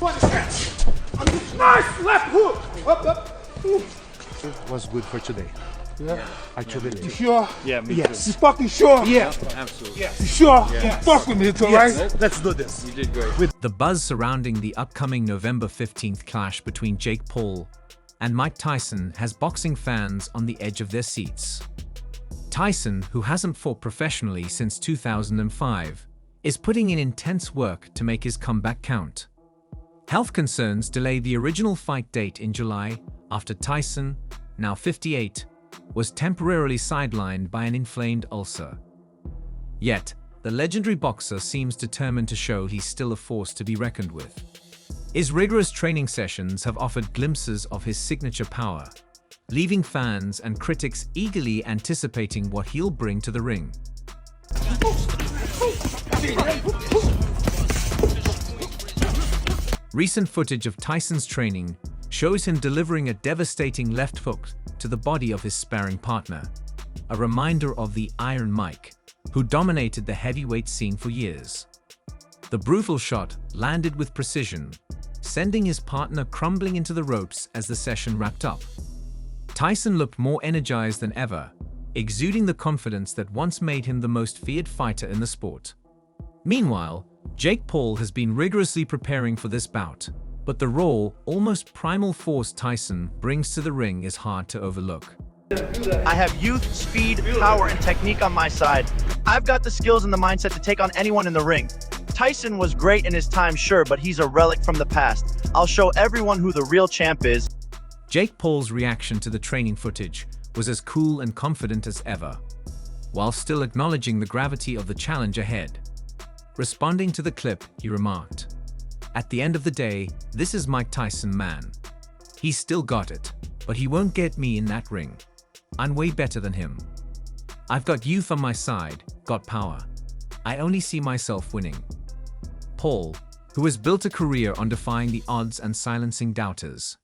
Nice left hook. Up. It was good for today. Yeah. I truly You do. sure? Yeah, me Yes. You fucking sure? Yeah. Absolutely. You sure? You fuck with me, it's alright? Yes. Let's do this. You did great. The buzz surrounding the upcoming November 15th clash between Jake Paul and Mike Tyson has boxing fans on the edge of their seats. Tyson, who hasn't fought professionally since 2005, is putting in intense work to make his comeback count. Health concerns delayed the original fight date in July after Tyson, now 58, was temporarily sidelined by an inflamed ulcer. Yet, the legendary boxer seems determined to show he's still a force to be reckoned with. His rigorous training sessions have offered glimpses of his signature power, leaving fans and critics eagerly anticipating what he'll bring to the ring. Recent footage of Tyson's training shows him delivering a devastating left hook to the body of his sparring partner, a reminder of the Iron Mike, who dominated the heavyweight scene for years. The brutal shot landed with precision, sending his partner crumbling into the ropes as the session wrapped up. Tyson looked more energized than ever, exuding the confidence that once made him the most feared fighter in the sport. Meanwhile, Jake Paul has been rigorously preparing for this bout, but the raw, almost primal force Tyson brings to the ring is hard to overlook. I have youth, speed, power, and technique on my side. I've got the skills and the mindset to take on anyone in the ring. Tyson was great in his time, sure, but he's a relic from the past. I'll show everyone who the real champ is. Jake Paul's reaction to the training footage was as cool and confident as ever, while still acknowledging the gravity of the challenge ahead. Responding to the clip, he remarked, "At the end of the day, this is Mike Tyson, man. He's still got it, but he won't get me in that ring. I'm way better than him. I've got youth on my side, got power. I only see myself winning." Paul, who has built a career on defying the odds and silencing doubters,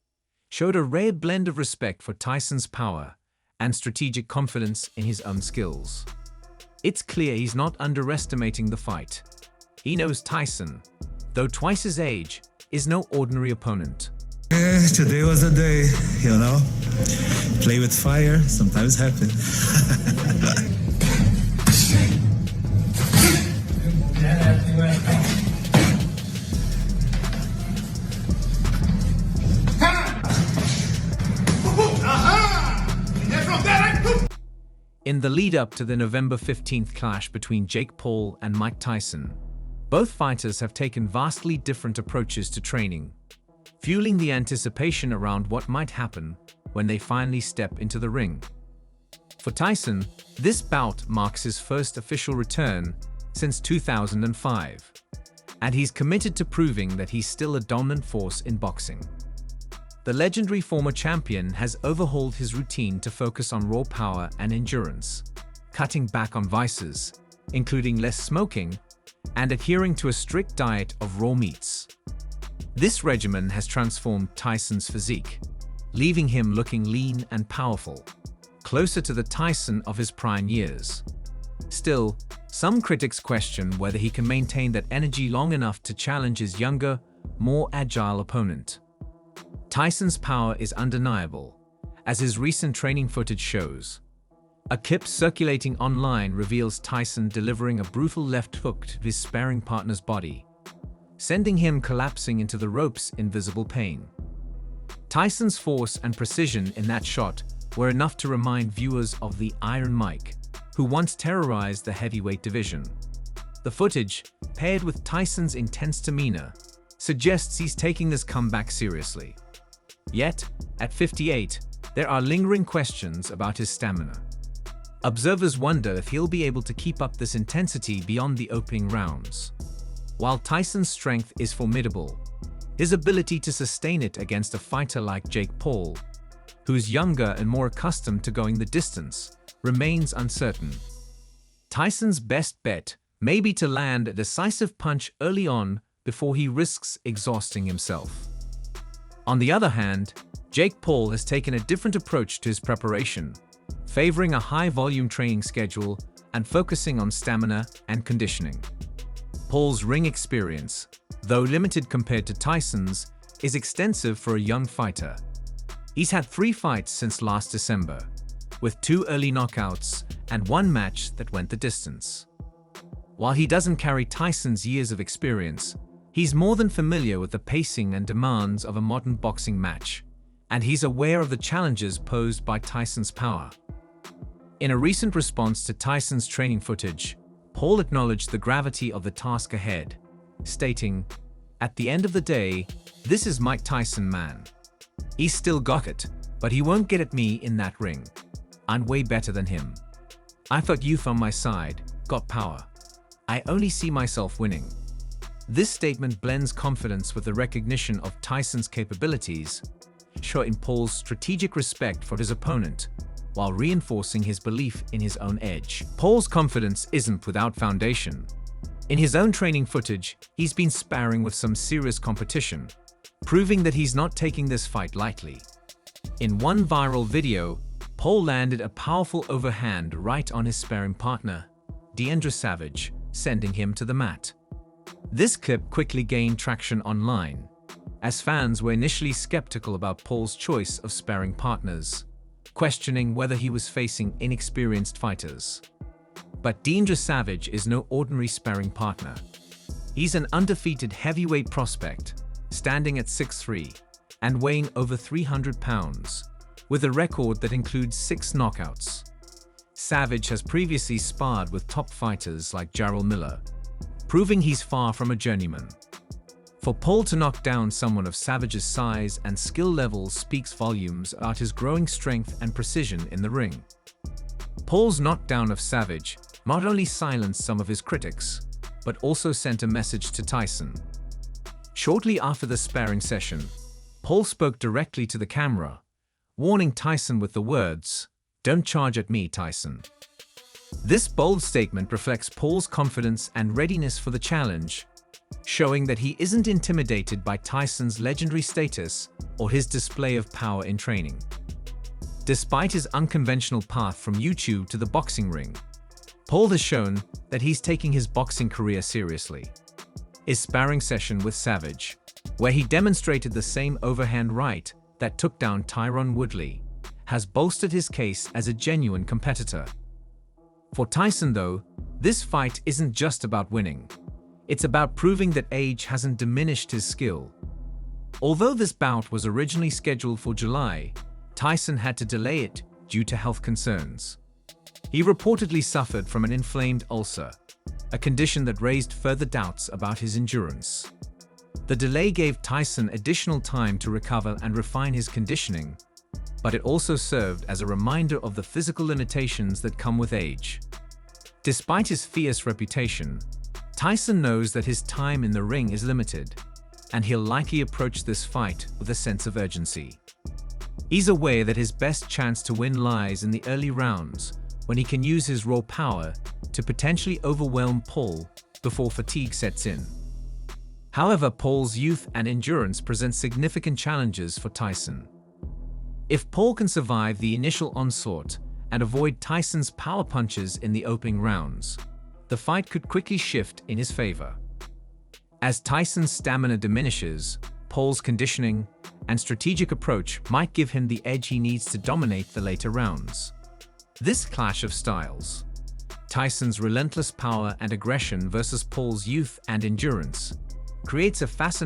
showed a rare blend of respect for Tyson's power and strategic confidence in his own skills. It's clear he's not underestimating the fight. He knows Tyson, though twice his age, is no ordinary opponent. Today was a day, you know. Play with fire, sometimes happen. In the lead-up to the November 15th clash between Jake Paul and Mike Tyson, both fighters have taken vastly different approaches to training, fueling the anticipation around what might happen when they finally step into the ring. For Tyson, this bout marks his first official return since 2005, and he's committed to proving that he's still a dominant force in boxing. The legendary former champion has overhauled his routine to focus on raw power and endurance, cutting back on vices, including less smoking and adhering to a strict diet of raw meats. This regimen has transformed Tyson's physique, leaving him looking lean and powerful, closer to the Tyson of his prime years. Still, some critics question whether he can maintain that energy long enough to challenge his younger, more agile opponent. Tyson's power is undeniable, as his recent training footage shows. A clip circulating online reveals Tyson delivering a brutal left hook to his sparring partner's body, sending him collapsing into the ropes in visible pain. Tyson's force and precision in that shot were enough to remind viewers of the Iron Mike, who once terrorized the heavyweight division. The footage, paired with Tyson's intense demeanor, suggests he's taking this comeback seriously. Yet, at 58, there are lingering questions about his stamina. Observers wonder if he'll be able to keep up this intensity beyond the opening rounds. While Tyson's strength is formidable, his ability to sustain it against a fighter like Jake Paul, who's younger and more accustomed to going the distance, remains uncertain. Tyson's best bet may be to land a decisive punch early on before he risks exhausting himself. On the other hand, Jake Paul has taken a different approach to his preparation, favoring a high-volume training schedule and focusing on stamina and conditioning. Paul's ring experience, though limited compared to Tyson's, is extensive for a young fighter. He's had 3 fights since last December, with 2 early knockouts and 1 match that went the distance. While he doesn't carry Tyson's years of experience, he's more than familiar with the pacing and demands of a modern boxing match, and he's aware of the challenges posed by Tyson's power. In a recent response to Tyson's training footage, Paul acknowledged the gravity of the task ahead, stating, "At the end of the day, this is Mike Tyson, man. He's still got it, but he won't get at me in that ring. I'm way better than him. I've got youth on my side, got power. I only see myself winning." This statement blends confidence with the recognition of Tyson's capabilities, showing Paul's strategic respect for his opponent, while reinforcing his belief in his own edge. Paul's confidence isn't without foundation. In his own training footage, he's been sparring with some serious competition, proving that he's not taking this fight lightly. In one viral video, Paul landed a powerful overhand right on his sparring partner, Injures Savage, sending him to the mat. This clip quickly gained traction online, as fans were initially skeptical about Paul's choice of sparring partners, questioning whether he was facing inexperienced fighters. But Injures Savage is no ordinary sparring partner. He's an undefeated heavyweight prospect, standing at 6'3" and weighing over 300 pounds, with a record that includes 6 knockouts. Savage has previously sparred with top fighters like Jarrell Miller, proving he's far from a journeyman. For Paul to knock down someone of Savage's size and skill level speaks volumes about his growing strength and precision in the ring. Paul's knockdown of Savage not only silenced some of his critics, but also sent a message to Tyson. Shortly after the sparring session, Paul spoke directly to the camera, warning Tyson with the words, "Don't charge at me, Tyson." This bold statement reflects Paul's confidence and readiness for the challenge, showing that he isn't intimidated by Tyson's legendary status or his display of power in training. Despite his unconventional path from YouTube to the boxing ring, Paul has shown that he's taking his boxing career seriously. His sparring session with Savage, where he demonstrated the same overhand right that took down Tyron Woodley, has bolstered his case as a genuine competitor. For Tyson, though, this fight isn't just about winning. It's about proving that age hasn't diminished his skill. Although this bout was originally scheduled for July, Tyson had to delay it due to health concerns. He reportedly suffered from an inflamed ulcer, a condition that raised further doubts about his endurance. The delay gave Tyson additional time to recover and refine his conditioning, but it also served as a reminder of the physical limitations that come with age. Despite his fierce reputation, Tyson knows that his time in the ring is limited, and he'll likely approach this fight with a sense of urgency. He's aware that his best chance to win lies in the early rounds, when he can use his raw power to potentially overwhelm Paul before fatigue sets in. However, Paul's youth and endurance present significant challenges for Tyson. If Paul can survive the initial onslaught and avoid Tyson's power punches in the opening rounds, the fight could quickly shift in his favor. As Tyson's stamina diminishes, Paul's conditioning and strategic approach might give him the edge he needs to dominate the later rounds. This clash of styles, Tyson's relentless power and aggression versus Paul's youth and endurance, creates a fascinating